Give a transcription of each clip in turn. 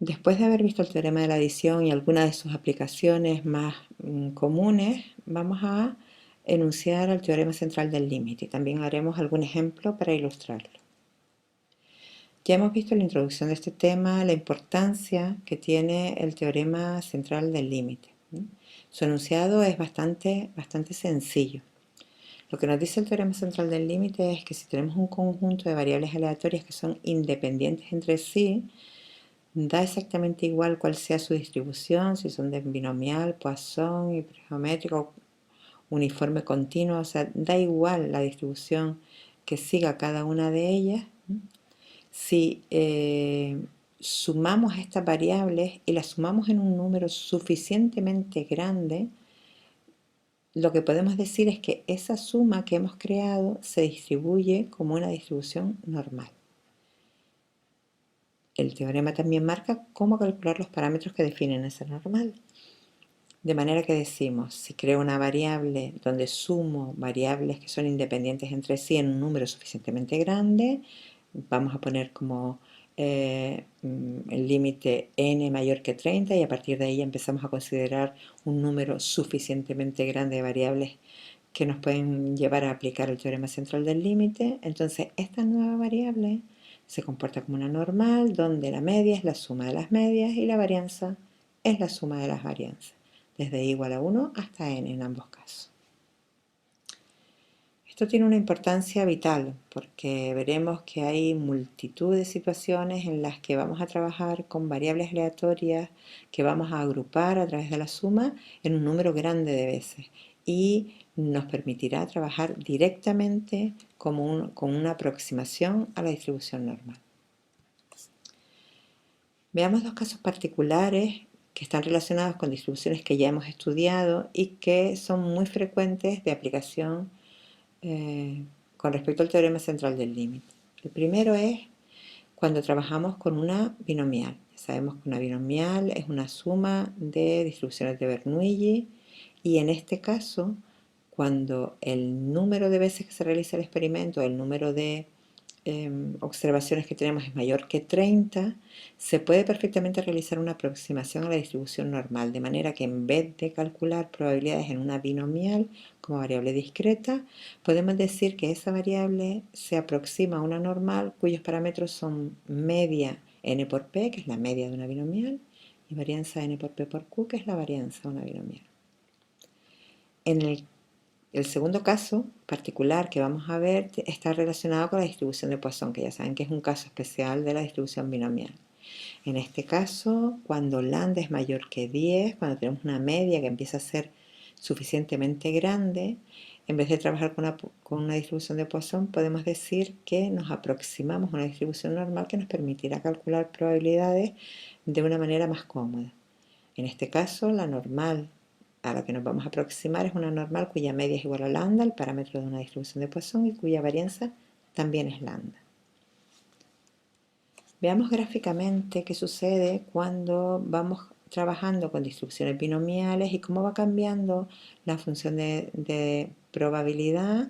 Después de haber visto el teorema de la adición y algunas de sus aplicaciones más comunes, vamos a enunciar el teorema central del límite y también haremos algún ejemplo para ilustrarlo. Ya hemos visto en la introducción de este tema la importancia que tiene el teorema central del límite. Su enunciado es bastante sencillo. Lo que nos dice el teorema central del límite es que si tenemos un conjunto de variables aleatorias que son independientes entre sí, da exactamente igual cuál sea su distribución, si son de binomial, Poisson, hipergeométrico, uniforme continuo, o sea, da igual la distribución que siga cada una de ellas. Si sumamos estas variables y las sumamos en un número suficientemente grande, lo que podemos decir es que esa suma que hemos creado se distribuye como una distribución normal. El teorema también marca cómo calcular los parámetros que definen esa normal. De manera que decimos, si creo una variable donde sumo variables que son independientes entre sí en un número suficientemente grande, vamos a poner como el límite n mayor que 30 y a partir de ahí empezamos a considerar un número suficientemente grande de variables que nos pueden llevar a aplicar el teorema central del límite. Entonces esta nueva variable se comporta como una normal donde la media es la suma de las medias y la varianza es la suma de las varianzas, desde i igual a 1 hasta n en ambos casos. Esto tiene una importancia vital porque veremos que hay multitud de situaciones en las que vamos a trabajar con variables aleatorias que vamos a agrupar a través de la suma en un número grande de veces y nos permitirá trabajar directamente con una aproximación a la distribución normal. Veamos dos casos particulares que están relacionados con distribuciones que ya hemos estudiado y que son muy frecuentes de aplicación con respecto al teorema central del límite. El primero es cuando trabajamos con una binomial. Ya sabemos que una binomial es una suma de distribuciones de Bernoulli y en este caso, cuando el número de veces que se realiza el experimento, el número de observaciones que tenemos es mayor que 30, se puede perfectamente realizar una aproximación a la distribución normal, de manera que en vez de calcular probabilidades en una binomial como variable discreta, podemos decir que esa variable se aproxima a una normal cuyos parámetros son media n por p, que es la media de una binomial, y varianza n por p por q, que es la varianza de una binomial. En el segundo caso particular que vamos a ver está relacionado con la distribución de Poisson, que ya saben que es un caso especial de la distribución binomial. En este caso, cuando lambda es mayor que 10, cuando tenemos una media que empieza a ser suficientemente grande, en vez de trabajar con una distribución de Poisson, podemos decir que nos aproximamos a una distribución normal que nos permitirá calcular probabilidades de una manera más cómoda. En este caso, la normal a la que nos vamos a aproximar es una normal cuya media es igual a lambda, el parámetro de una distribución de Poisson, y cuya varianza también es lambda. Veamos gráficamente qué sucede cuando vamos trabajando con distribuciones binomiales y cómo va cambiando la función de probabilidad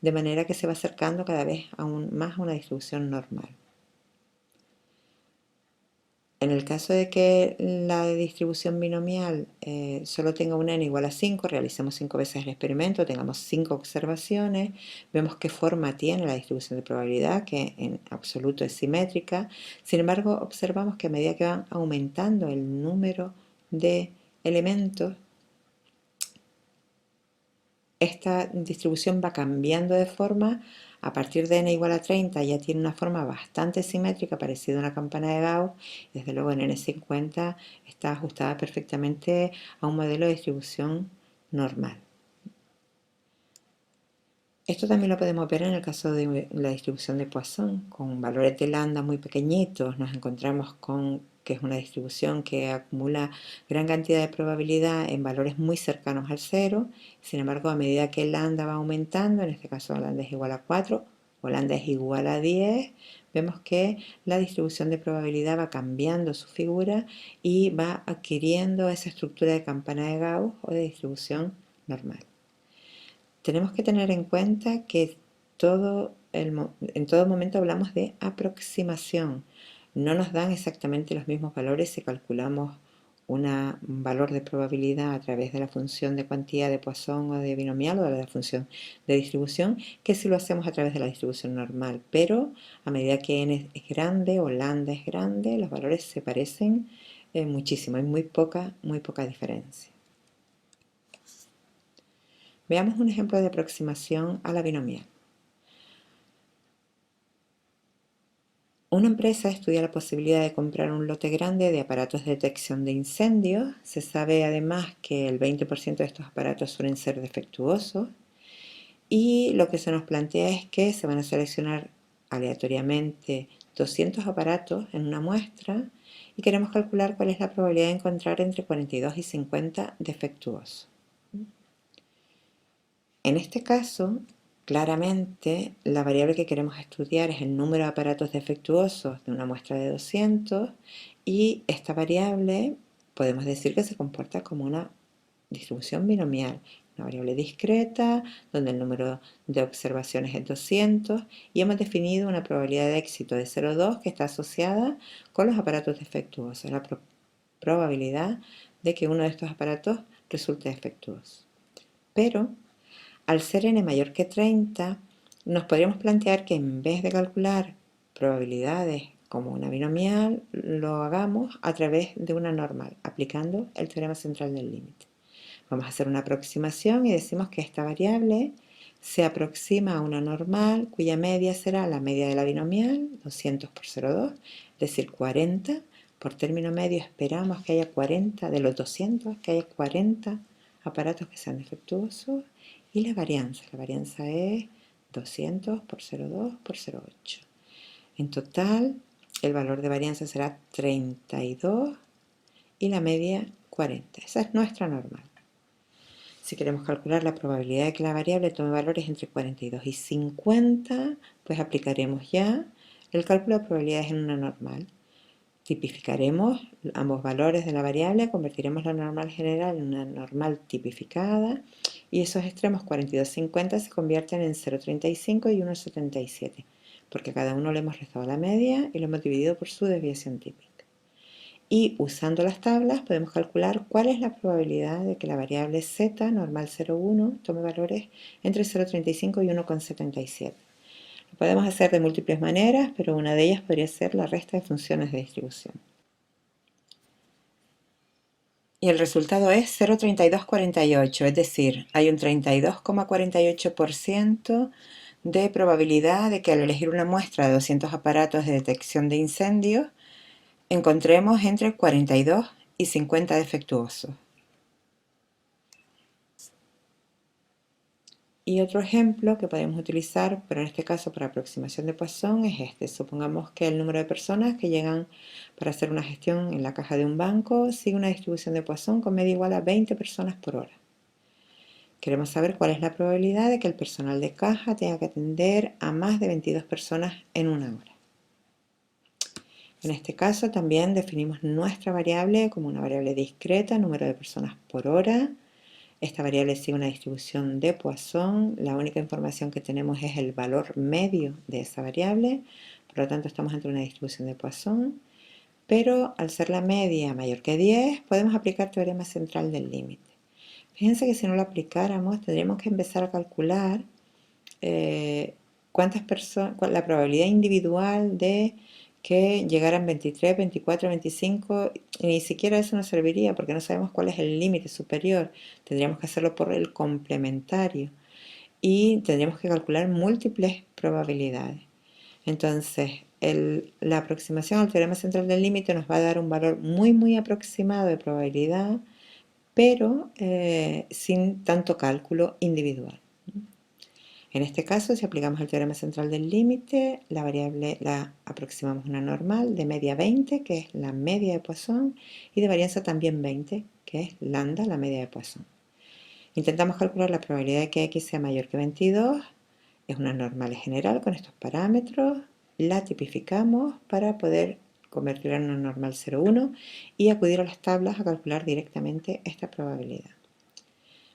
de manera que se va acercando cada vez aún más a una distribución normal. En el caso de que la distribución binomial solo tenga un n igual a 5, realicemos 5 veces el experimento, tengamos 5 observaciones, vemos qué forma tiene la distribución de probabilidad, que en absoluto es simétrica. Sin embargo, observamos que a medida que van aumentando el número de elementos, esta distribución va cambiando de forma. A partir de n igual a 30 ya tiene una forma bastante simétrica, parecida a una campana de Gauss. Desde luego en n50 está ajustada perfectamente a un modelo de distribución normal. Esto también lo podemos ver en el caso de la distribución de Poisson. Con valores de lambda muy pequeñitos nos encontramos con que es una distribución que acumula gran cantidad de probabilidad en valores muy cercanos al cero. Sin embargo, a medida que el lambda va aumentando, en este caso lambda es igual a 4 o lambda es igual a 10, vemos que la distribución de probabilidad va cambiando su figura y va adquiriendo esa estructura de campana de Gauss o de distribución normal. Tenemos que tener en cuenta que en todo momento hablamos de aproximación. no nos dan exactamente los mismos valores si calculamos un valor de probabilidad a través de la función de cuantía de Poisson o de binomial o de la función de distribución que si lo hacemos a través de la distribución normal, pero a medida que n es grande o lambda es grande, los valores se parecen muchísimo, hay muy poca diferencia. Veamos un ejemplo de aproximación a la binomial. Una empresa estudia la posibilidad de comprar un lote grande de aparatos de detección de incendios. Se sabe además que el 20% de estos aparatos suelen ser defectuosos y lo que se nos plantea es que se van a seleccionar aleatoriamente 200 aparatos en una muestra y queremos calcular cuál es la probabilidad de encontrar entre 42 y 50 defectuosos. En este caso, claramente, la variable que queremos estudiar es el número de aparatos defectuosos de una muestra de 200 y esta variable podemos decir que se comporta como una distribución binomial, una variable discreta donde el número de observaciones es 200 y hemos definido una probabilidad de éxito de 0,2 que está asociada con los aparatos defectuosos, la probabilidad de que uno de estos aparatos resulte defectuoso. Pero al ser n mayor que 30, nos podríamos plantear que en vez de calcular probabilidades como una binomial, lo hagamos a través de una normal, aplicando el teorema central del límite. Vamos a hacer una aproximación y decimos que esta variable se aproxima a una normal cuya media será la media de la binomial, 200 por 0,2, es decir, 40. Por término medio esperamos que haya 40, de los 200, que haya 40 aparatos que sean defectuosos. Y la varianza es 200 por 0,2 por 0,8. En total, el valor de varianza será 32 y la media 40. Esa es nuestra normal. Si queremos calcular la probabilidad de que la variable tome valores entre 42 y 50, pues aplicaremos ya el cálculo de probabilidades en una normal. Tipificaremos ambos valores de la variable, convertiremos la normal general en una normal tipificada y esos extremos 42 y 50 se convierten en 0,35 y 1,77 porque a cada uno le hemos restado la media y lo hemos dividido por su desviación típica. Y usando las tablas podemos calcular cuál es la probabilidad de que la variable z normal 0,1 tome valores entre 0,35 y 1,77. Lo podemos hacer de múltiples maneras, pero una de ellas podría ser la resta de funciones de distribución. Y el resultado es 0,3248, es decir, hay un 32,48% de probabilidad de que al elegir una muestra de 200 aparatos de detección de incendios, encontremos entre 42 y 50 defectuosos. Y otro ejemplo que podemos utilizar, pero en este caso para aproximación de Poisson, es este. Supongamos que el número de personas que llegan para hacer una gestión en la caja de un banco sigue una distribución de Poisson con media igual a 20 personas por hora. Queremos saber cuál es la probabilidad de que el personal de caja tenga que atender a más de 22 personas en una hora. En este caso también definimos nuestra variable como una variable discreta, número de personas por hora. Esta variable sigue una distribución de Poisson. La única información que tenemos es el valor medio de esa variable. Por lo tanto, estamos ante una distribución de Poisson. Pero al ser la media mayor que 10, podemos aplicar teorema central del límite. Fíjense que si no lo aplicáramos, tendríamos que empezar a calcular la probabilidad individual de que llegaran 23, 24, 25, y ni siquiera eso nos serviría porque no sabemos cuál es el límite superior. Tendríamos que hacerlo por el complementario y tendríamos que calcular múltiples probabilidades. Entonces, la aproximación al teorema central del límite nos va a dar un valor muy aproximado de probabilidad, pero sin tanto cálculo individual. En este caso, si aplicamos el teorema central del límite, la variable la aproximamos a una normal de media 20, que es la media de Poisson, y de varianza también 20, que es lambda, la media de Poisson. Intentamos calcular la probabilidad de que x sea mayor que 22, es una normal general con estos parámetros, la tipificamos para poder convertirla en una normal 0,1 y acudir a las tablas a calcular directamente esta probabilidad.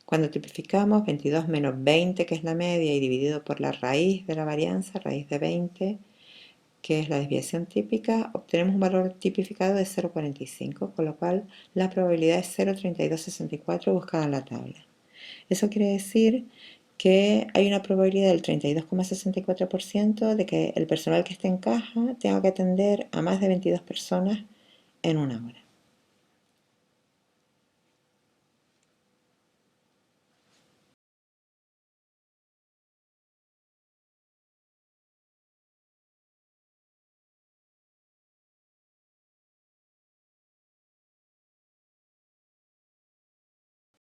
Cuando tipificamos 22 menos 20, que es la media, y dividido por la raíz de la varianza, raíz de 20, que es la desviación típica, obtenemos un valor tipificado de 0,45, con lo cual la probabilidad es 0,3264 buscada en la tabla. Eso quiere decir que hay una probabilidad del 32,64% de que el personal que esté en caja tenga que atender a más de 22 personas en una hora.